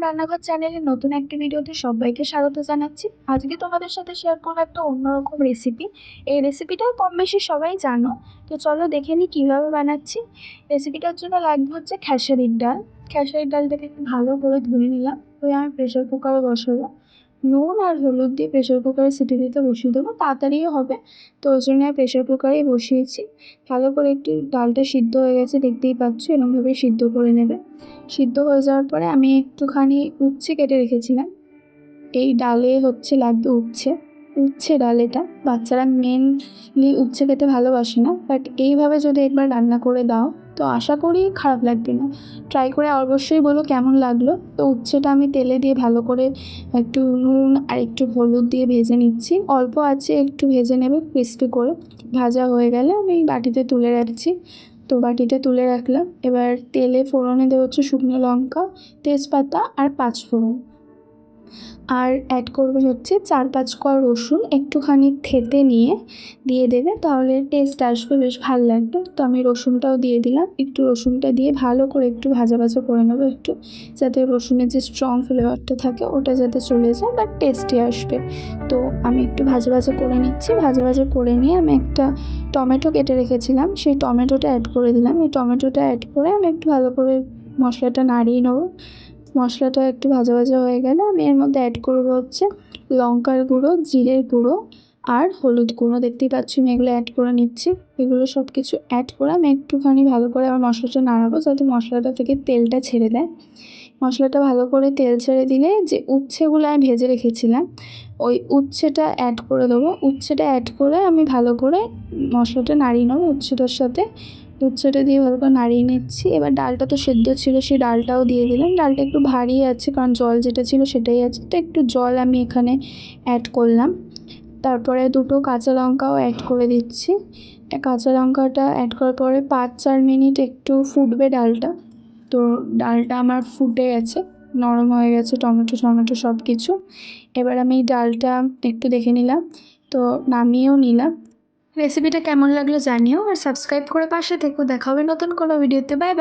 রান্নাঘর চ্যানেলের নতুন একটি ভিডিওতে সবাইকে স্বাগত জানাচ্ছি। আজকে তোমাদের সাথে শেয়ার করবো একটা অন্যরকম রেসিপি। এই রেসিপিটাও কম বেশি সবাই জানো, তো চলো দেখে নিই কীভাবে বানাচ্ছি। রেসিপিটার জন্য লাগবে হচ্ছে খেসারির ডাল। খেসারির ডালটাকে একটু ভালো করে ধুয়ে নিলাম, ধুয়ে আমি প্রেশার কুকারে বসাবো। নুন আর হলুদ দিয়ে প্রেশার কুকারে সিটি দিতে বসিয়ে দেবো, তাড়াতাড়িও হবে, তো ওই জন্য আমি প্রেশার কুকারেই বসিয়েছি। ভালো করে একটু ডালটা সিদ্ধ হয়ে গেছে, দেখতেই পাচ্ছ, এরকমভাবে সিদ্ধ করে নেবে। সিদ্ধ হয়ে যাওয়ার পরে আমি একটুখানি উচ্ছে কেটে রেখেছিলাম। এই ডালে হচ্ছে লাগবে উচ্ছে ডাল। এটা বাচ্চারা মেনলি উচ্ছে খেতে ভালোবাসে না, বাট এইভাবে যদি একবার রান্না করে দাও তো আশা করি খারাপ লাগবে না। ট্রাই করে অবশ্যই বলো কেমন লাগলো। তো উচ্ছেটা আমি তেলে দিয়ে ভালো করে একটু নুন আর একটু হলুদ দিয়ে ভেজে নিচ্ছি, অল্প আছে একটু ভেজে নেবে ক্রিস্পি করে। ভাজা হয়ে গেলে আমি বাটিতে তুলে রাখছি। তো বাটিতে তুলে রাখলাম। এবার তেলে ফোড়নে দেওয়া হচ্ছে শুকনো লঙ্কা, তেজপাতা আর পাঁচফোড়ন, আর অ্যাড করবে হচ্ছে 4-5 কোয়া রসুন একটুখানি থেঁতে নিয়ে দিয়ে দেবে, তাহলে টেস্ট আসবে, বেশ ভালো লাগবে। তো আমি রসুনটাও দিয়ে দিলাম। একটু রসুনটা দিয়ে ভালো করে একটু ভাজা ভাজা করে নেবো, একটু যাতে রসুনের যে স্ট্রং ফ্লেভারটা থাকে ওটা যাতে চলে যায়, বাট টেস্টি আসবে। তো আমি একটু ভাজা ভাজা করে নিচ্ছি। ভাজা ভাজা করে নিয়ে আমি একটা টমেটো কেটে রেখেছিলাম, সেই টমেটোটা অ্যাড করে দিলাম। এই টমেটোটা অ্যাড করে আমি একটু ভালো করে মশলাটা নাড়িয়ে নেবো। মশলাটা একটু ভাজা ভাজা হয়ে গেলে আমি এর মধ্যে অ্যাড করবো হচ্ছে লঙ্কার গুঁড়ো, জিরের গুঁড়ো আর হলুদ গুঁড়ো। দেখতেই পাচ্ছি আমি এগুলো অ্যাড করে নিচ্ছি। এগুলো সব কিছু অ্যাড করে আমি একটুখানি ভালো করে আমার মশলাটা নাড়াবো, যাতে মশলাটা থেকে তেলটা ছেড়ে দেয়। মশলাটা ভালো করে তেল ছেড়ে দিলে যে উচ্ছেগুলো আমি ভেজে রেখেছিলাম ওই উচ্ছেটা অ্যাড করে দেবো। উচ্ছেটা অ্যাড করে আমি ভালো করে মশলাটা নাড়িয়ে নেবো উচ্ছেটার সাথে। উচ্ছেটা দিয়ে ভালো করে নাড়িয়ে নিচ্ছি। এবার ডালটা তো সেদ্ধ ছিল, সেই ডালটাও দিয়ে দিলাম। ডালটা একটু ভারী আছে, কারণ জল যেটা ছিল সেটাই আছে, তো একটু জল আমি এখানে অ্যাড করলাম। তারপরে দুটো কাঁচা লঙ্কাও অ্যাড করে দিচ্ছি। কাঁচা লঙ্কাটা অ্যাড করার পরে 5-4 মিনিট একটু ফুটবে ডালটা। তো ডালটা আমার ফুটে গেছে, নরম হয়ে গেছে, টমেটো সব কিছু। এবার আমি ডালটা একটু দেখে নিলাম, তো নামিয়েও নিলাম। রেসিপিটা কেমন লাগলো জানিও, আর সাবস্ক্রাইব করে পাশে থেকো। দেখা হবে নতুন কোনো ভিডিওতে। Bye bye.